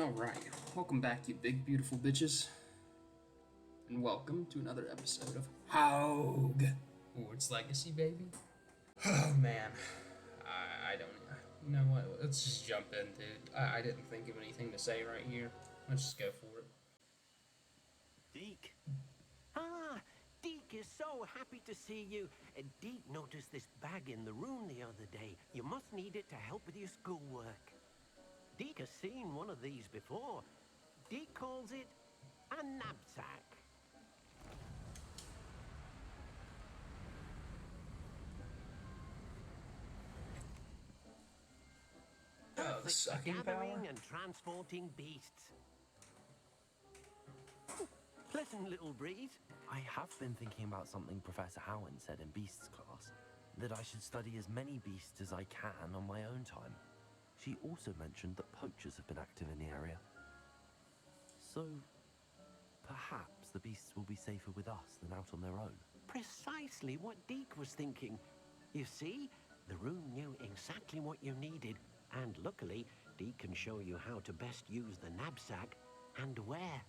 Alright, welcome back, you big beautiful bitches. And welcome to another episode of Hogwarts Legacy, baby. Oh man, I don't. You know what? Let's just jump in, dude. I didn't think of anything to say right here. Let's just go for it. Deke. Ah, Deke is so happy to see you. Deke noticed this bag in the room the other day. You must need it to help with your schoolwork. Deke has seen one of these before. Deke calls it a knapsack. Oh, the Perfect for sucking gathering power? and transporting beasts. Pleasant little breeze. I have been thinking about something Professor Howin said in Beasts class, that I should study as many beasts as I can on my own time. She also mentioned that poachers have been active in the area. So, perhaps the beasts will be safer with us than out on their own. Precisely what Deke was thinking. You see, the room knew exactly what you needed, and luckily, Deke can show you how to best use the knapsack and where.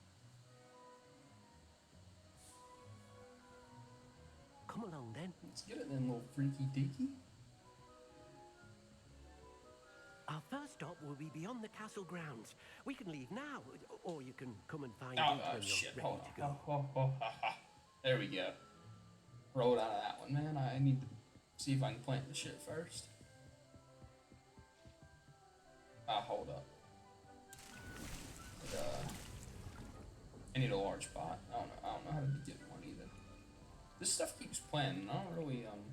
Come along then. Let's get it then, little freaky deaky. Our first stop will be beyond the castle grounds. We can leave now, or you can come and find Oh, Deke when shit, you're hold ready on. to go. There we go. Rolled out of that one, man. I need to see if I can plant the shit first. Hold up. But, I need a large pot. I don't know how to get one either. This stuff keeps planting. I don't really, I don't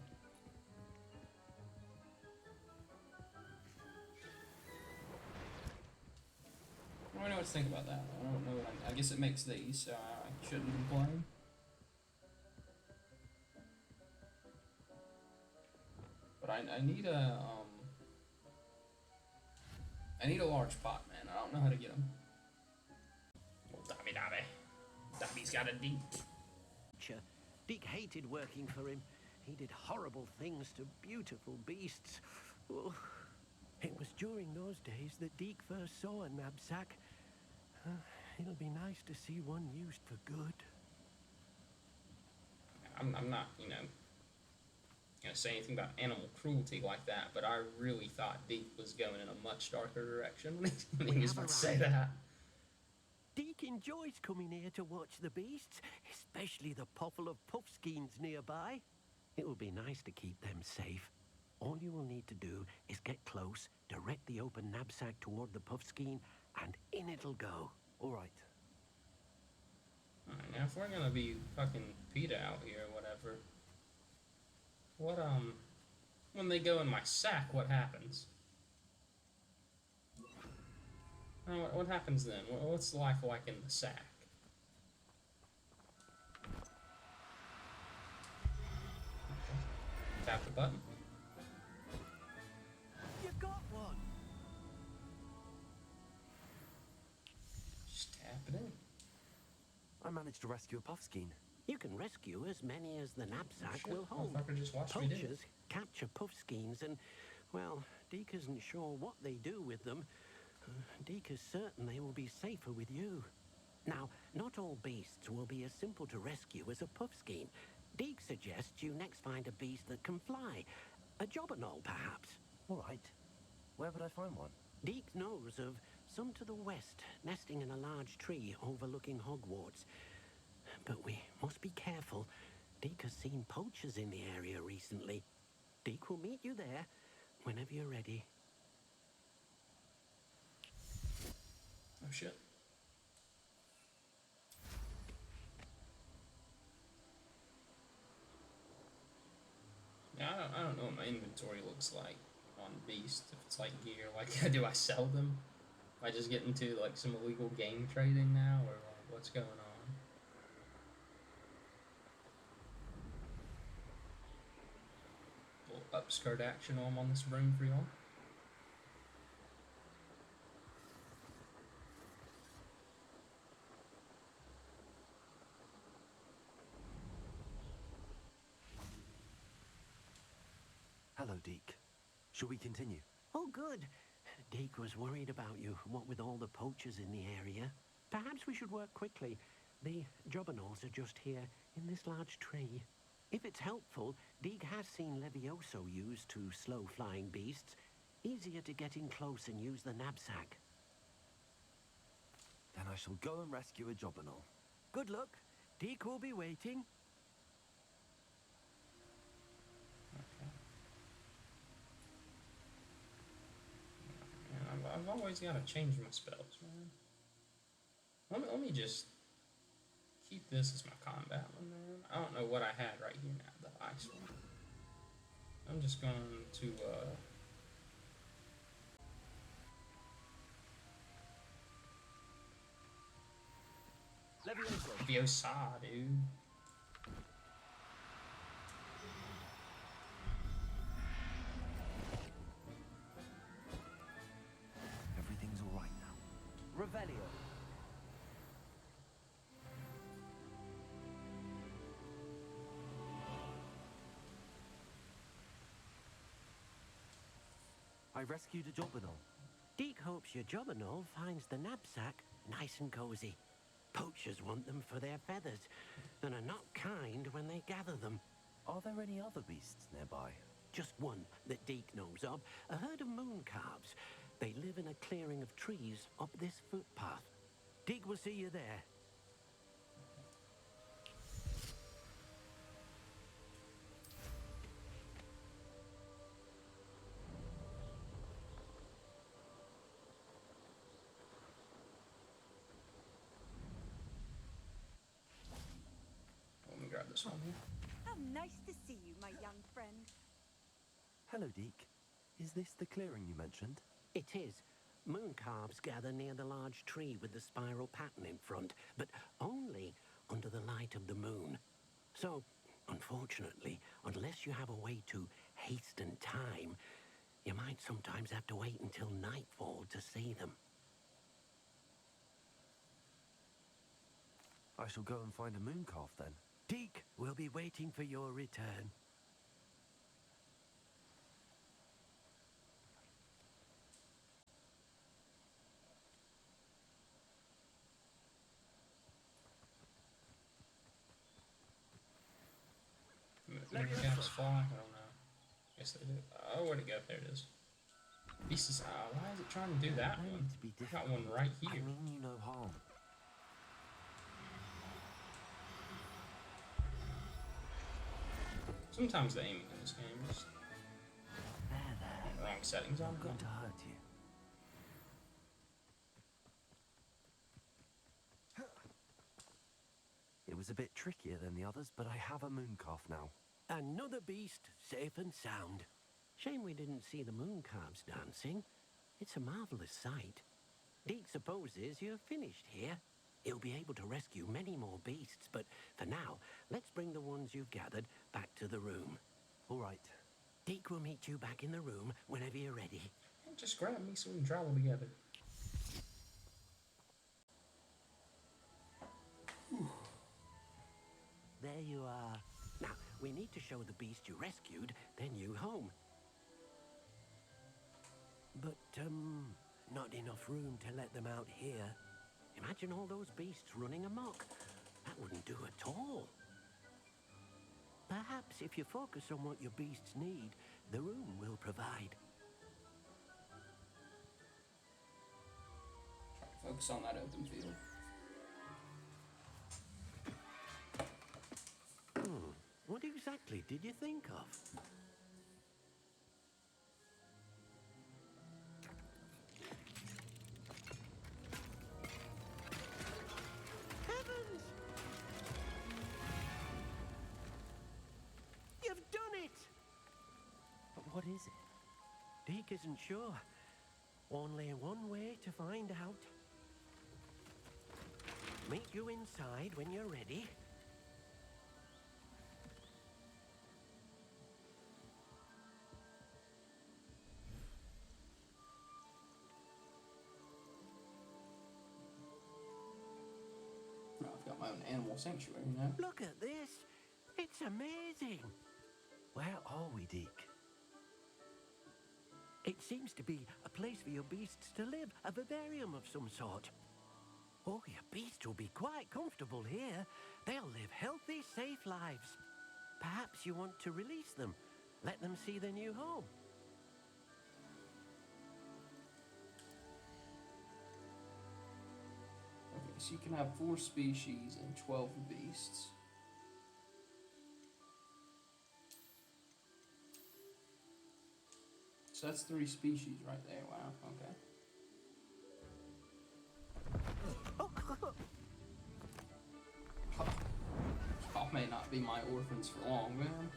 really know what to think about that. I don't know. I guess it makes these, so I shouldn't complain. But I need a large pot, man. I don't know how to get them. Oh, Dabby. Dabby's got a Deke. Deke hated working for him. He did horrible things to beautiful beasts. Oh, it was during those days that Deke first saw a knapsack. It'll be nice to see one used for good. I'm not, gonna say anything about animal cruelty like that, but I really thought Deke was going in a much darker direction when he was about to say that. Deke enjoys coming here to watch the beasts, especially the potful of puffskeins nearby. It will be nice to keep them safe. All you will need to do is get close, direct the open knapsack toward the puffskein, and in it'll go. All right. Alright, now if we're gonna be fucking PETA out here or whatever, what, when they go in my sack, what happens? What happens then? What's life like in the sack? Tap the button. You got one! Just tap it in. I managed to rescue a puffskein. You can rescue as many as the knapsack Shit, will hold. motherfucker just watched me do it. Poachers capture puffskeins and, well, Deke isn't sure what they do with them. Deke is certain they will be safer with you. Now, not all beasts will be as simple to rescue as a puffskein. Deke suggests you next find a beast that can fly. A jobberknoll, perhaps. All right. Where would I find one? Deke knows of some to the west, nesting in a large tree overlooking Hogwarts. But we must be careful. Deke has seen poachers in the area recently. Deke will meet you there whenever you're ready. Oh shit. Yeah, I don't know what my inventory looks like on Beast. If it's like gear, like do I sell them? Am I just get into like some illegal game trading now, or what's going on? A little upskirt action while I'm on this room for y'all. Hello, Deke. Shall we continue? Oh, good. Deke was worried about you, what with all the poachers in the area. Perhaps we should work quickly. The jobberknolls are just here, in this large tree. If it's helpful, Deke has seen Levioso used to slow flying beasts. Easier to get in close and use the knapsack. Then I shall go and rescue a jobberknoll. Good luck. Deke will be waiting. Okay. Man, I've always got to change my spells, man. Let me just keep this as my combat one, man. I don't know what I had right here now, the ice one. I'm just going to, Leviosa, dude. Everything's all right now. Revelio. I rescued a jobberknoll. Deke hopes your jobberknoll finds the knapsack nice and cozy. Poachers want them for their feathers, and are not kind when they gather them. Are there any other beasts nearby? Just one that Deke knows of, a herd of moon calves. They live in a clearing of trees up this footpath. Deke will see you there. Let me grab this one here. How nice to see you, my young friend. Hello, Deke. Is this the clearing you mentioned? It is. Moon calves gather near the large tree with the spiral pattern in front, but only under the light of the moon. So, unfortunately, unless you have a way to hasten time, you might sometimes have to wait until nightfall to see them. I shall go and find a moon calf then. Deke will be waiting for your return. Moon calves fly? I don't know. Guess they do. Oh, where'd it go? There it is. Beast is. Why is it trying to do that I one? need to be I got one right I here. mean you no harm. Sometimes the aiming in this game is There. wrong settings on I'm it. going to hurt you. It was a bit trickier than the others, but I have a moon calf now. Another beast, safe and sound. Shame we didn't see the moon calves dancing. It's a marvelous sight. Deke supposes you're finished here. He'll be able to rescue many more beasts, but for now, let's bring the ones you've gathered back to the room. All right. Deke will meet you back in the room whenever you're ready. Just grab me so we can travel together. There you are. Now, we need to show the beast you rescued their new home. But, not enough room to let them out here. Imagine all those beasts running amok. That wouldn't do at all. Perhaps if you focus on what your beasts need, the room will provide. Try to focus on that open field. What exactly did you think of? Heavens! You've done it! But what is it? Deke isn't sure. Only one way to find out. Meet you inside when you're ready. I've got my own animal sanctuary now. Look at this. It's amazing. Where are we, Deke? It seems to be a place for your beasts to live, a vivarium of some sort. Oh, your beasts will be quite comfortable here. They'll live healthy, safe lives. Perhaps you want to release them, let them see their new home. Okay, so you can have 4 species and 12 beasts. So that's 3 species right there. Wow, okay. Y'all may not be my orphans for long, man.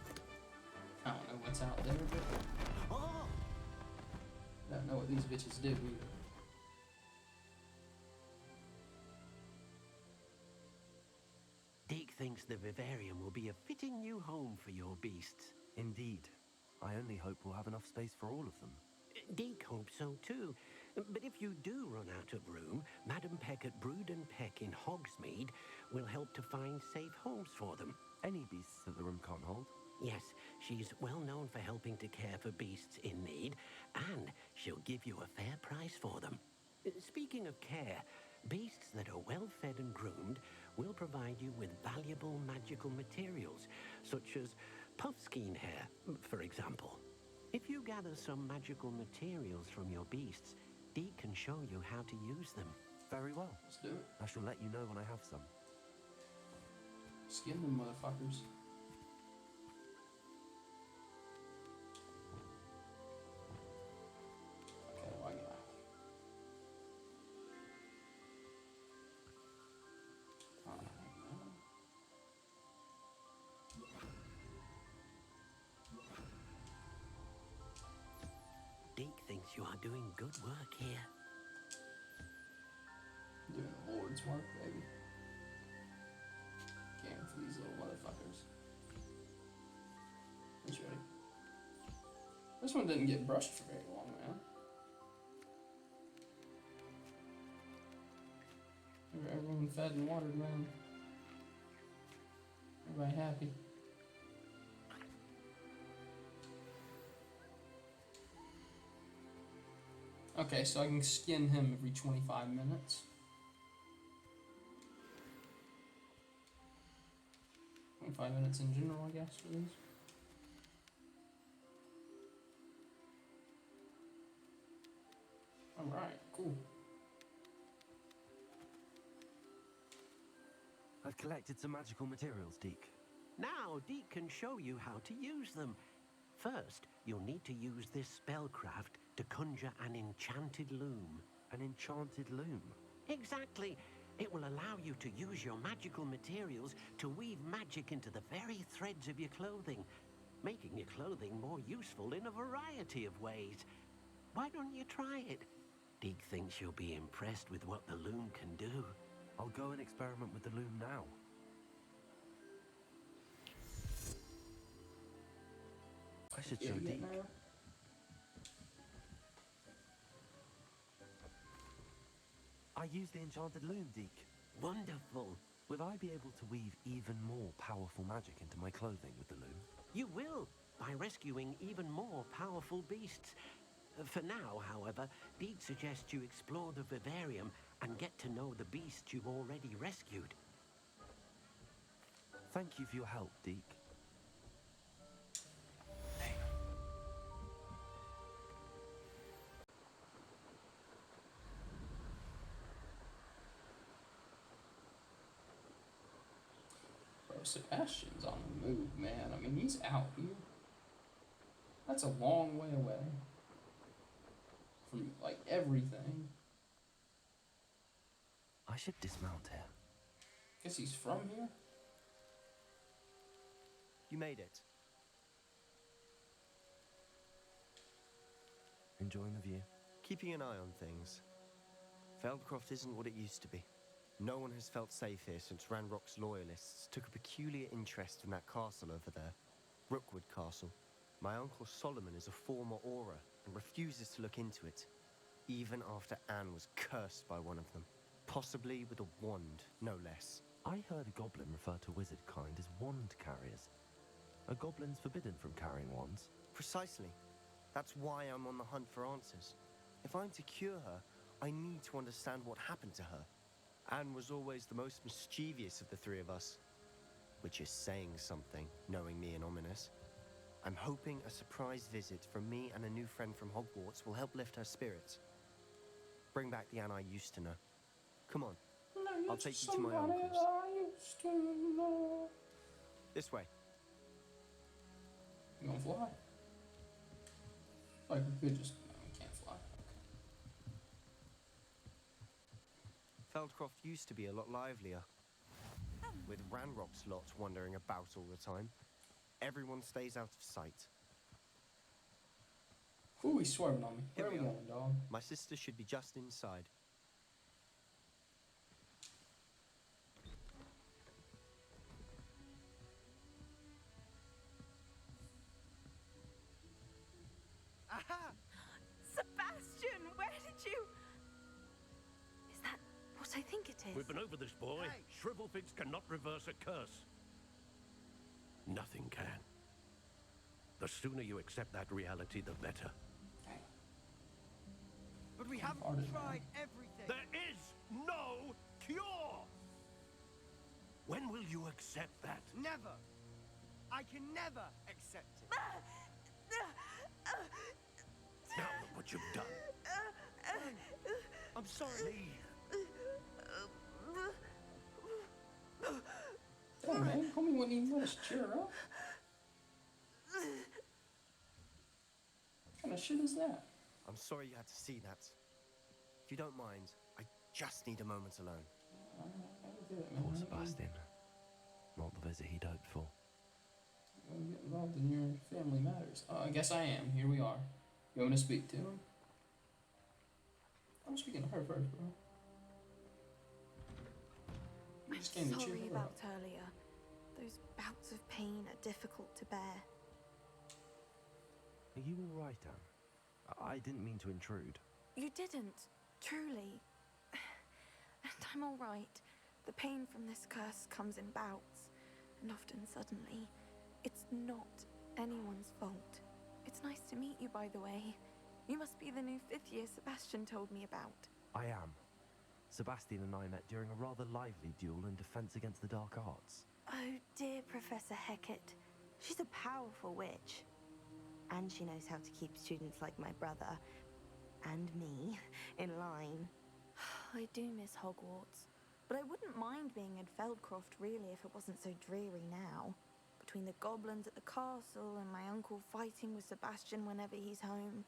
I don't know what's out there, but I don't know what these bitches do either. Deke thinks the vivarium will be a fitting new home for your beasts. Indeed. I only hope we'll have enough space for all of them. Deke hopes so too. But if you do run out of room, Madam Peck at Brood and Peck in Hogsmeade will help to find safe homes for them. Any beasts that the room can't hold? Yes, she's well known for helping to care for beasts in need, and she'll give you a fair price for them. Speaking of care, beasts that are well fed and groomed will provide you with valuable magical materials, such as puffskein hair, for example. If you gather some magical materials from your beasts, Deke can show you how to use them. Very well. Let's do it. I shall let you know when I have some. Skin them motherfuckers. Okay, what I got? Deke thinks you are doing good work here. Doing the Lord's work, baby. Caring for these little motherfuckers. He's ready. This one didn't get brushed for very long, man. Everyone fed and watered, man. Everybody happy. Okay, so I can skin him every 25 minutes. 25 minutes in general, I guess, for these. Alright, cool. I've collected some magical materials, Deke. Now, Deke can show you how to use them. First, you'll need to use this spellcraft to conjure an enchanted loom. An enchanted loom? Exactly. It will allow you to use your magical materials to weave magic into the very threads of your clothing, making your clothing more useful in a variety of ways. Why don't you try it? Deke thinks you'll be impressed with what the loom can do. I'll go and experiment with the loom now. I should show Deke. Now? I used the enchanted loom, Deke. Wonderful. Will I be able to weave even more powerful magic into my clothing with the loom? You will, by rescuing even more powerful beasts. For now, however, Deke suggests you explore the vivarium and get to know the beasts you've already rescued. Thank you for your help, Deke. Bro, Sebastian's on the move, man. I mean, he's out here. That's a long way away from, like, everything. I should dismount here. Guess he's from here? You made it. Enjoying the view? Keeping an eye on things. Feldcroft isn't what it used to be. No one has felt safe here since Ranrock's loyalists took a peculiar interest in that castle over there. Rookwood Castle. My uncle Solomon is a former Auror and refuses to look into it, even after Anne was cursed by one of them. Possibly with a wand, no less. I heard a goblin refer to wizard kind as wand carriers. Are goblins forbidden from carrying wands? Precisely. That's why I'm on the hunt for answers. If I'm to cure her, I need to understand what happened to her. Anne was always the most mischievous of the three of us. Which is saying something, knowing me and Ominous. I'm hoping a surprise visit from me and a new friend from Hogwarts will help lift her spirits. Bring back the Anne I used to know. Come on, I'll take you to my uncle's. This way. You gonna fly? Like we could just. No, we can't fly. Okay. Feldcroft used to be a lot livelier. With Ranrock's lot wandering about all the time. Everyone stays out of sight. Ooh, he's swerving on me. Here Where are we we are. going, dog? My sister should be just inside. Aha! Sebastian, where did you... Is that what I think it is? We've been over this, boy. Hey. Shrivelfigs cannot reverse a curse. Nothing can. The sooner you accept that reality, the better. But we Farted, haven't man. tried everything. There is no cure! When will you accept that? Never. I can never accept it. Now look what you've done. I'm sorry. Leave. Oh man, homie wouldn't even let us cheer her up. What kind of shit is that? I'm sorry you had to see that. If you don't mind, I just need a moment alone. Poor Sebastian. Not the visit he'd hoped for. Don't get involved in your family matters. I guess I am. Here we are. You want me to speak to him? I'm speaking to her first, bro. You just came to cheer Sorry her about up. earlier. Those bouts of pain are difficult to bear. Are you all right, Anne? I didn't mean to intrude. You didn't, truly. And I'm all right. The pain from this curse comes in bouts, and often suddenly. It's not anyone's fault. It's nice to meet you, by the way. You must be the new 5th year Sebastian told me about. I am. Sebastian and I met during a rather lively duel in defense against the dark arts. Oh, dear Professor Hecat. She's a powerful witch. And she knows how to keep students like my brother, and me, in line. I do miss Hogwarts, but I wouldn't mind being in Feldcroft, really, if it wasn't so dreary now. Between the goblins at the castle and my uncle fighting with Sebastian whenever he's home,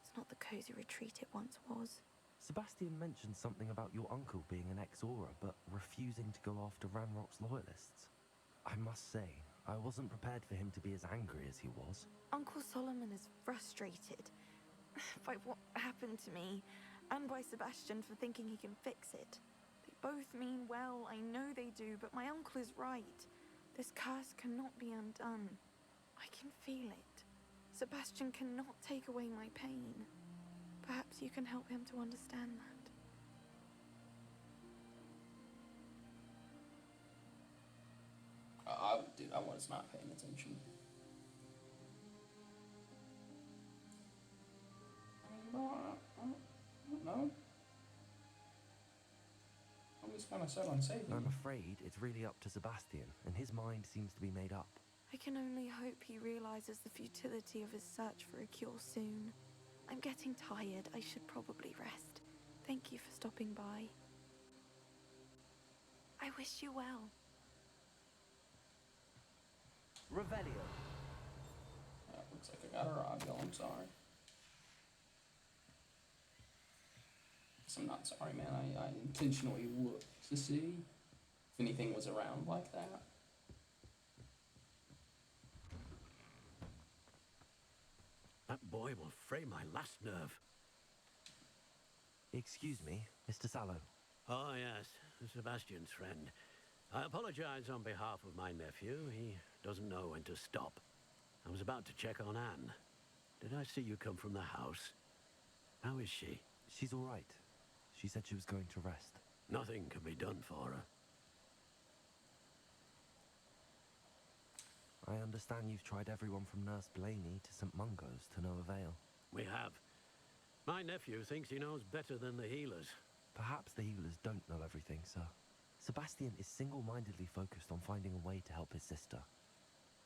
it's not the cozy retreat it once was. Sebastian mentioned something about your uncle being an ex-Aura, but refusing to go after Ranrock's loyalists. I must say, I wasn't prepared for him to be as angry as he was. Uncle Solomon is frustrated by what happened to me, and by Sebastian for thinking he can fix it. They both mean well, I know they do, but my uncle is right. This curse cannot be undone. I can feel it. Sebastian cannot take away my pain. Perhaps you can help him to understand that. Dude, I was not paying attention. I don't know. I'm just kind of set on saving. I'm afraid it's really up to Sebastian, and his mind seems to be made up. I can only hope he realizes the futility of his search for a cure soon. I'm getting tired. I should probably rest. Thank you for stopping by. I wish you well. Revelio. Looks like I got a robbed, yo. I'm sorry. I'm not sorry, man. I intentionally looked to see if anything was around like that. That boy will fray my last nerve. Excuse me, Mr. Sallow. Oh, yes, Sebastian's friend. I apologize on behalf of my nephew. He doesn't know when to stop. I was about to check on Anne. Did I see you come from the house? How is she? She's all right. She said she was going to rest. Nothing can be done for her. I understand you've tried everyone from Nurse Blaney to St. Mungo's to no avail. We have. My nephew thinks he knows better than the healers. Perhaps the healers don't know everything, sir. Sebastian is single-mindedly focused on finding a way to help his sister.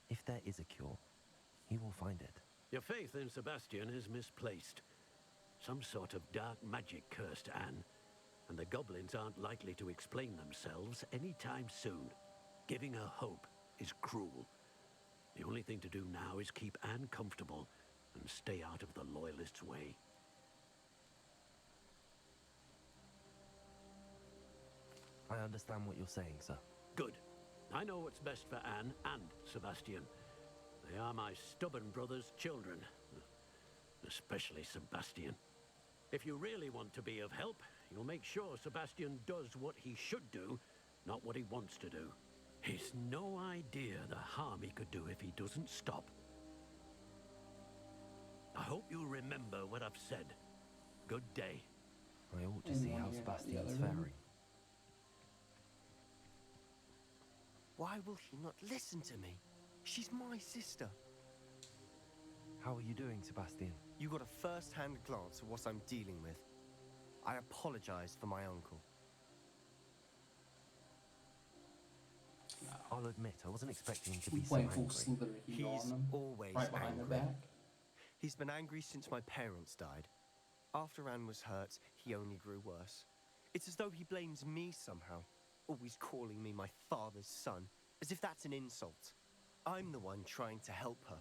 If there is a cure, he will find it. Your faith in Sebastian is misplaced. Some sort of dark magic cursed Anne, and the goblins aren't likely to explain themselves anytime soon. Giving her hope is cruel. The only thing to do now is keep Anne comfortable and stay out of the Loyalists' way. I understand what you're saying, sir. Good. I know what's best for Anne and Sebastian. They are my stubborn brother's children. Especially Sebastian. If you really want to be of help, you'll make sure Sebastian does what he should do, not what he wants to do. He's no idea the harm he could do if he doesn't stop. I hope you'll remember what I've said. Good day. I ought to see how Sebastian's faring. Why will he not listen to me? She's my sister. How are you doing, Sebastian? You got a first-hand glance at what I'm dealing with. I apologize for my uncle. I'll admit, I wasn't expecting him to be so Playing full angry. Slytherin heat He's on them, always right behind their angry. back. He's been angry since my parents died. After Anne was hurt, he only grew worse. It's as though he blames me somehow, always calling me my father's son, as if that's an insult. I'm the one trying to help her.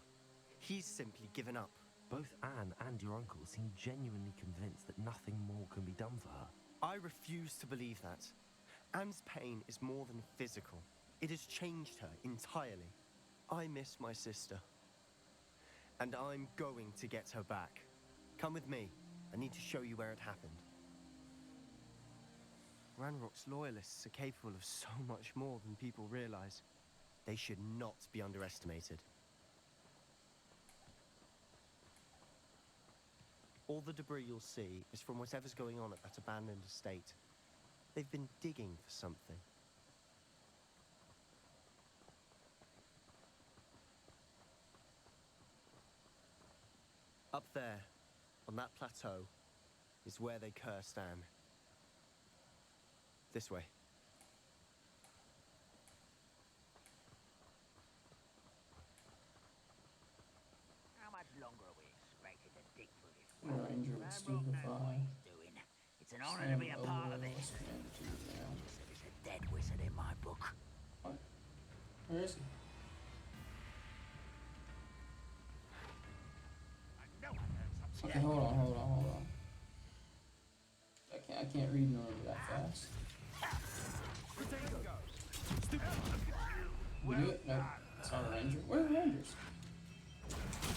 He's simply given up. Both Anne and your uncle seem genuinely convinced that nothing more can be done for her. I refuse to believe that. Anne's pain is more than physical. It has changed her entirely. I miss my sister. And I'm going to get her back. Come with me. I need to show you where it happened. Ranrock's loyalists are capable of so much more than people realize. They should not be underestimated. All the debris you'll see is from whatever's going on at that abandoned estate. They've been digging for something. Up there, on that plateau, is where they cursed Anne. This way. How much longer are we expected to dig for this? Ranger with stupefy. Doing. It's an honor to be a part of this. There's a dead wizard in my book. What? Where is he? I know I heard some Okay, hold on. I can't read and remember that fast. We do it? Nope. It's not a ranger. Where are the rangers?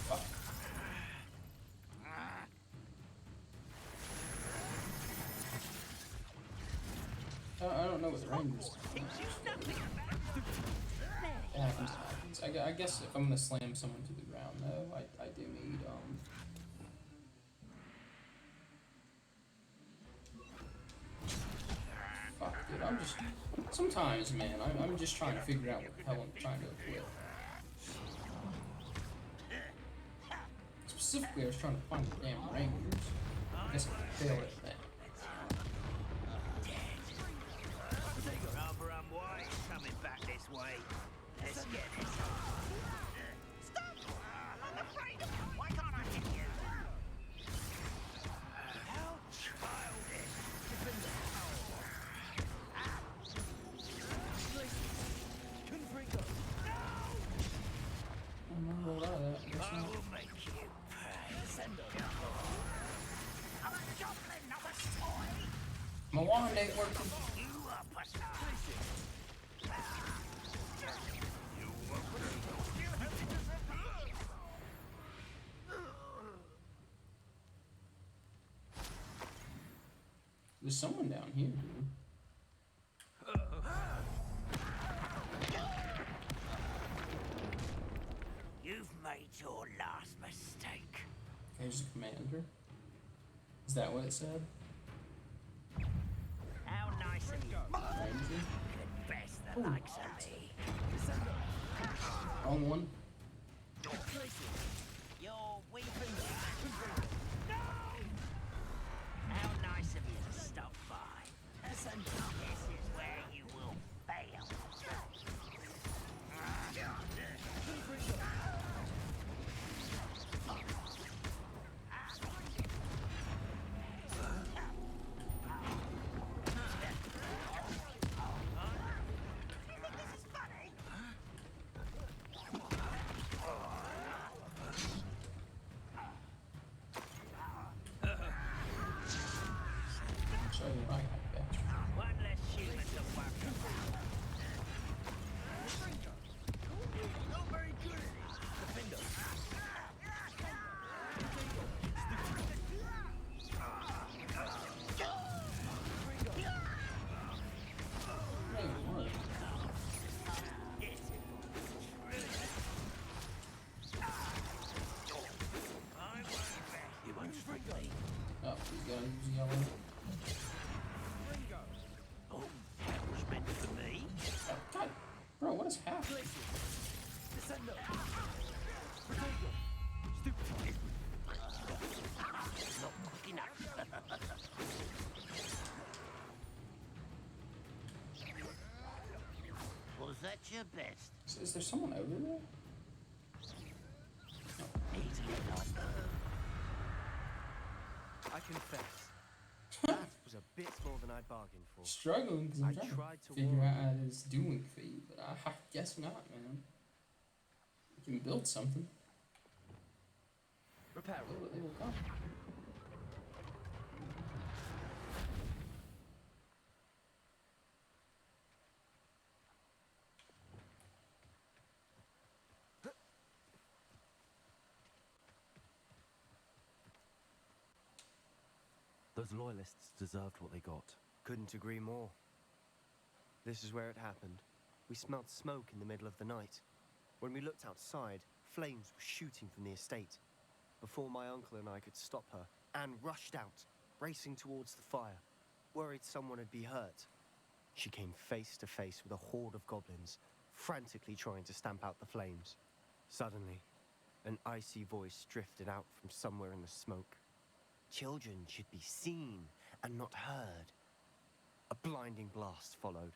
Fuck. I don't know what the rangers do. It happens. I guess if I'm gonna slam someone to the ground, though, I do need Fuck, dude. I'm just. Sometimes, man, I'm just trying to figure out what the hell I'm trying to equip. Specifically, I was trying to find the damn rangers. I guess I failed at that. Rubber and white coming back this way. Let's get this. Stop! I'm afraid of you. Why can't I hit you? How childish. I'm gonna roll out of that. I guess I not. will make you pay. I'm a goblin, not a toy. My wand ain't working. You are pussy. There's someone down here, dude. You've made your last mistake. There's a commander. Is that what it said? How nice of you. Ranger? Confess the likes of me. Wrong one. You're weeping. No! How nice of you to stop by. This is where you will fail. Show you right back. One less human to work around. Not very good at it. Defender. You won't stop me. Oh, he's gonna use yellow. Oh, that was meant for me. Oh, God, bro, what is happening? Not quick enough. Was that your best? Is there someone over there? Easy enough. I confess, that was a bit more than I bargained for. Struggling because I'm I trying tried to to figure warn out how this doing feat, but I guess not, man. You can build something. Repair. Build it, they will come. Those loyalists deserved what they got. Couldn't agree more. This is where it happened. We smelled smoke in the middle of the night. When we looked outside, flames were shooting from the estate. Before my uncle and I could stop her, Anne rushed out, racing towards the fire, worried someone had been hurt. She came face to face with a horde of goblins, frantically trying to stamp out the flames. Suddenly, an icy voice drifted out from somewhere in the smoke. Children should be seen and not heard. A blinding blast followed.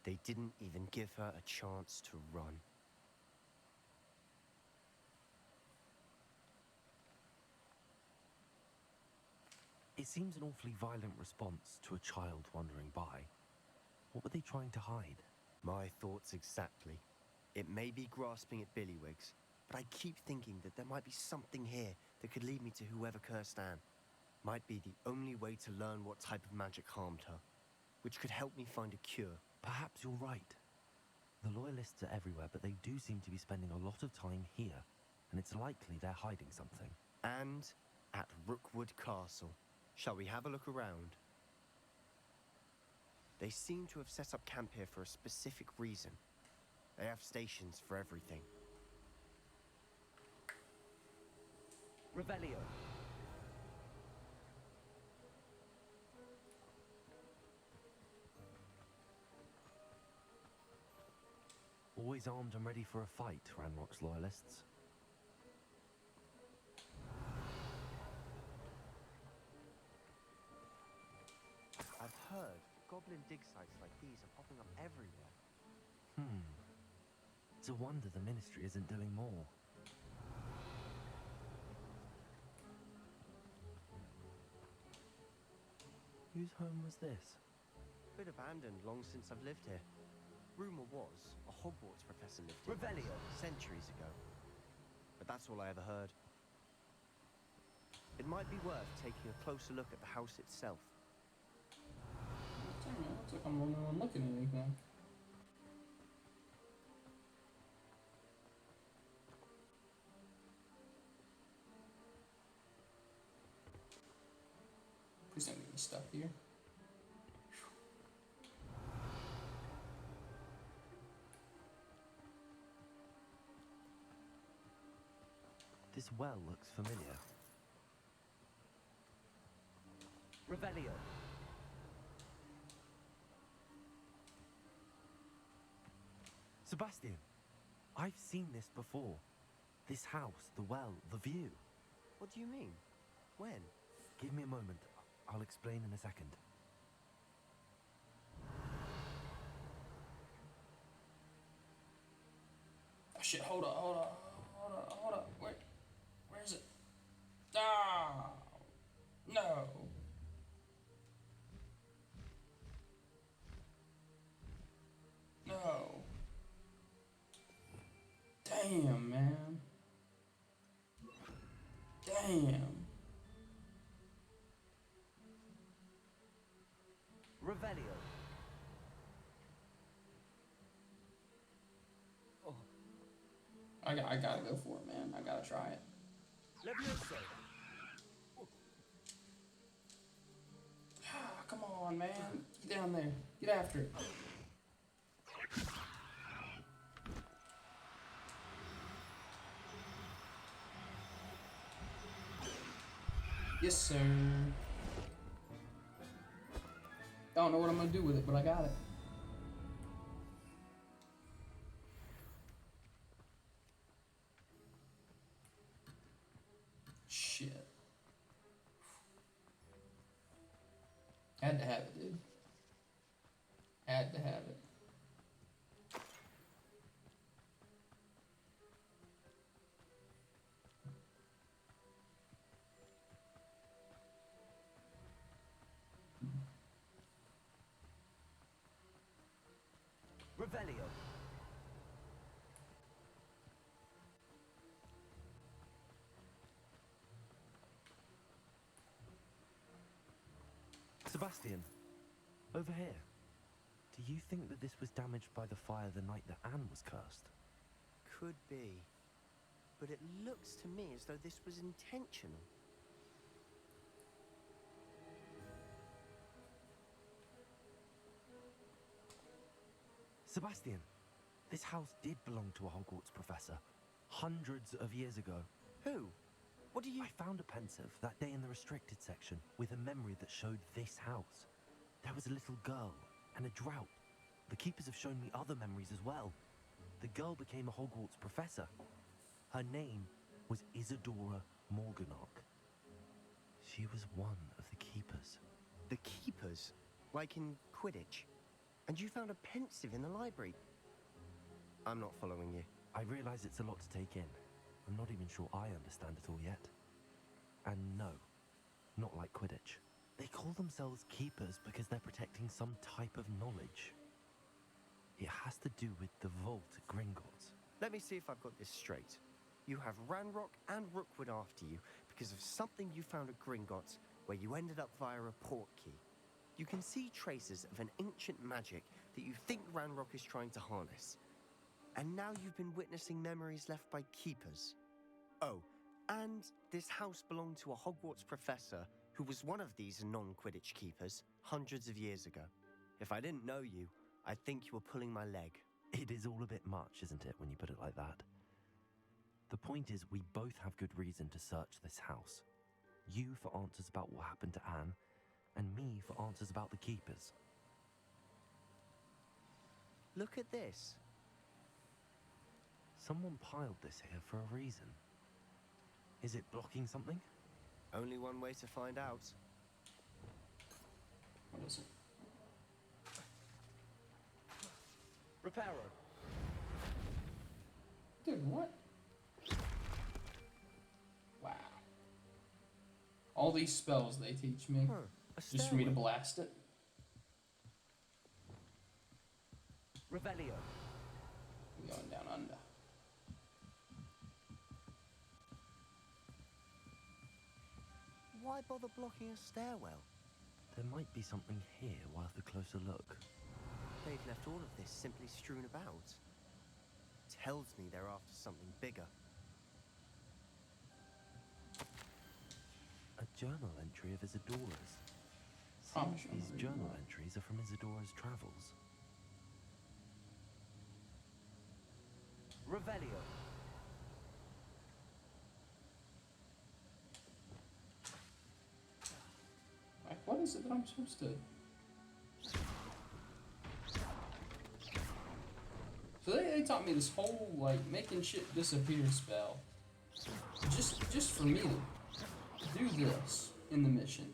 They didn't even give her a chance to run. It seems an awfully violent response to a child wandering by. What were they trying to hide? My thoughts exactly. It may be grasping at Billywigs, but I keep thinking that there might be something here that could lead me to whoever cursed Anne. Might be the only way to learn what type of magic harmed her, which could help me find a cure. Perhaps you're right. The loyalists are everywhere, but they do seem to be spending a lot of time here, and it's likely they're hiding something. And at Rookwood Castle. Shall we have a look around? They seem to have set up camp here for a specific reason. They have stations for everything. Revelio. Always armed and ready for a fight, Ranrock's loyalists. I've heard goblin dig sites like these are popping up everywhere. It's a wonder the Ministry isn't doing more. Whose home was this? Bit abandoned long since I've lived here. Rumor was a Hogwarts professor lived here Revelio. centuries ago. But that's all I ever heard. It might be worth taking a closer look at the house itself. Damn, it looks like I'm the only one looking at anything. Please don't get me stuck here. This well looks familiar. Revelio. Sebastian! I've seen this before. This house, the well, the view. What do you mean? When? Give me a moment. I'll explain in a second. Oh shit, hold up. Where is it? Ah! No! No! Damn, man. Damn. Revelio. I gotta go for it, man. I gotta try it. Levioso. Come on, man. Get down there. Get after it. Yes, sir. Don't know what I'm gonna do with it, but I got it. Shit. Had to have it, dude. Had to have it. Revelio. Sebastian, over here. Do you think that this was damaged by the fire the night that Anne was cursed? Could be. But it looks to me as though this was intentional. Sebastian, this house did belong to a Hogwarts professor, hundreds of years ago. Who? What do you... I found a pensive that day in the restricted section with a memory that showed this house. There was a little girl and a drought. The keepers have shown me other memories as well. The girl became a Hogwarts professor. Her name was Isadora Morganach. She was one of the keepers. The keepers? Like in Quidditch? And you found a pensive in the library? I'm not following you. I realize it's a lot to take in. I'm not even sure I understand it all yet. And no, not like Quidditch. They call themselves keepers because they're protecting some type of knowledge. It has to do with the vault at Gringotts. Let me see if I've got this straight. You have Ranrock and Rookwood after you because of something you found at Gringotts where you ended up via a portkey. You can see traces of an ancient magic that you think Ranrock is trying to harness. And now you've been witnessing memories left by keepers. Oh, and this house belonged to a Hogwarts professor who was one of these non-Quidditch keepers hundreds of years ago. If I didn't know you, I'd think you were pulling my leg. It is all a bit much, isn't it, when you put it like that? The point is, we both have good reason to search this house. You for answers about what happened to Anne, and me for answers about the keepers. Look at this. Someone piled this here for a reason. Is it blocking something? Only one way to find out. What is it? Reparo. Dude, what? Wow. All these spells they teach me, A just for me to stairway. blast it. Revelio. I'm going down under. Why bother blocking a stairwell? There might be something here worth a closer look. They've left all of this simply strewn about. Tells me they're after something bigger. A journal entry of Isadora's. Oh, Seems sure, these maybe journal not. entries are from Isadora's travels. Revelio. Like, what is it that I'm supposed to... So they taught me this whole, like, making shit disappear spell. Just for me to do this in the mission.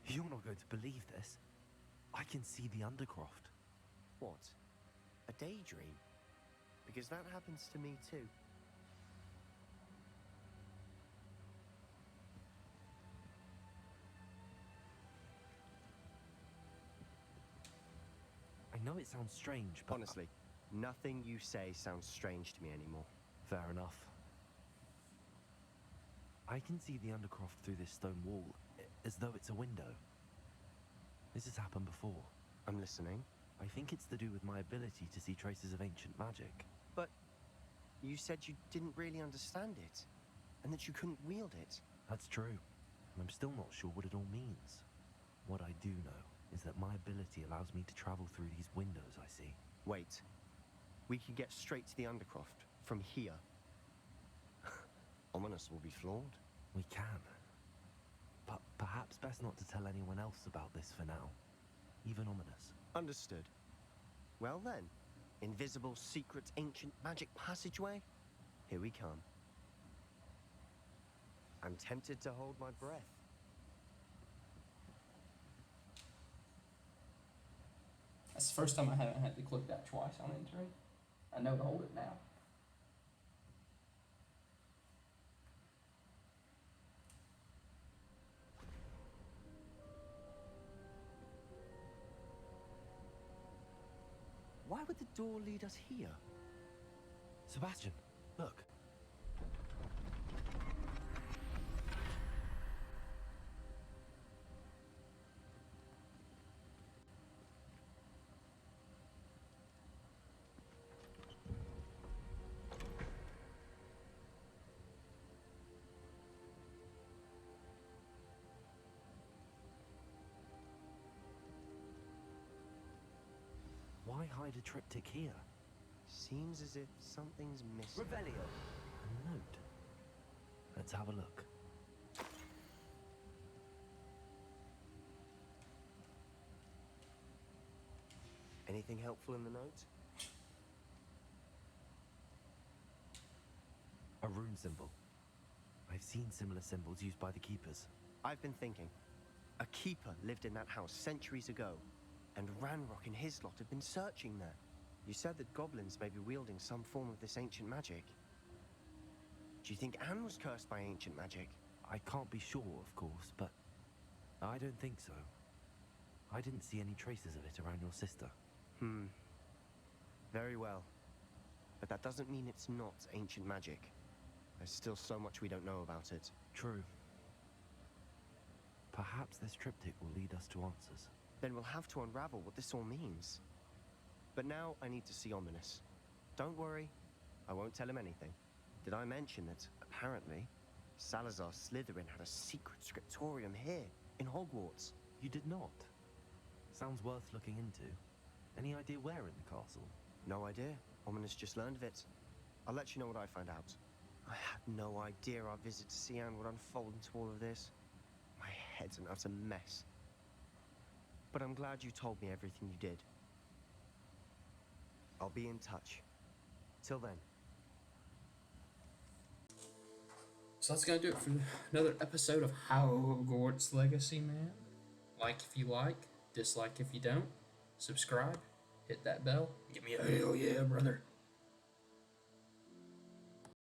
You're not going to believe this. I can see the Undercroft. What? A daydream? Because that happens to me too. I know it sounds strange, but... Honestly, nothing you say sounds strange to me anymore. Fair enough. I can see the Undercroft through this stone wall, as though it's a window. This has happened before. I'm listening. I think it's to do with my ability to see traces of ancient magic. But you said you didn't really understand it, and that you couldn't wield it. That's true. I'm still not sure what it all means. What I do know is that my ability allows me to travel through these windows I see. Wait. We can get straight to the Undercroft from here. Ominous will be flawed. We can. But perhaps best not to tell anyone else about this for now. Even Ominous. Understood. Well then, invisible, secret, ancient magic passageway? Here we come. I'm tempted to hold my breath. That's the first time I haven't had to click that twice on entering. I know to hold it now. Why would the door lead us here? Sebastian, look. Why hide a triptych here? Seems as if something's missing. Revelio. A note. Let's have a look. Anything helpful in the note? A rune symbol. I've seen similar symbols used by the keepers. I've been thinking. A keeper lived in that house centuries ago, and Ranrock and his lot have been searching there. You said that goblins may be wielding some form of this ancient magic. Do you think Anne was cursed by ancient magic? I can't be sure, of course, but I don't think so. I didn't see any traces of it around your sister. Very well. But that doesn't mean it's not ancient magic. There's still so much we don't know about it. True. Perhaps this triptych will lead us to answers. Then we'll have to unravel what this all means. But now I need to see Ominous. Don't worry, I won't tell him anything. Did I mention that, apparently, Salazar Slytherin had a secret scriptorium here, in Hogwarts? You did not. Sounds worth looking into. Any idea where in the castle? No idea. Ominous just learned of it. I'll let you know what I find out. I had no idea our visit to Sian would unfold into all of this. My head's an utter mess. But I'm glad you told me everything you did. I'll be in touch. Till then. So that's gonna do it for another episode of Hogwarts Legacy, man. Like if you like, dislike if you don't, subscribe, hit that bell, give me a hell yeah, brother.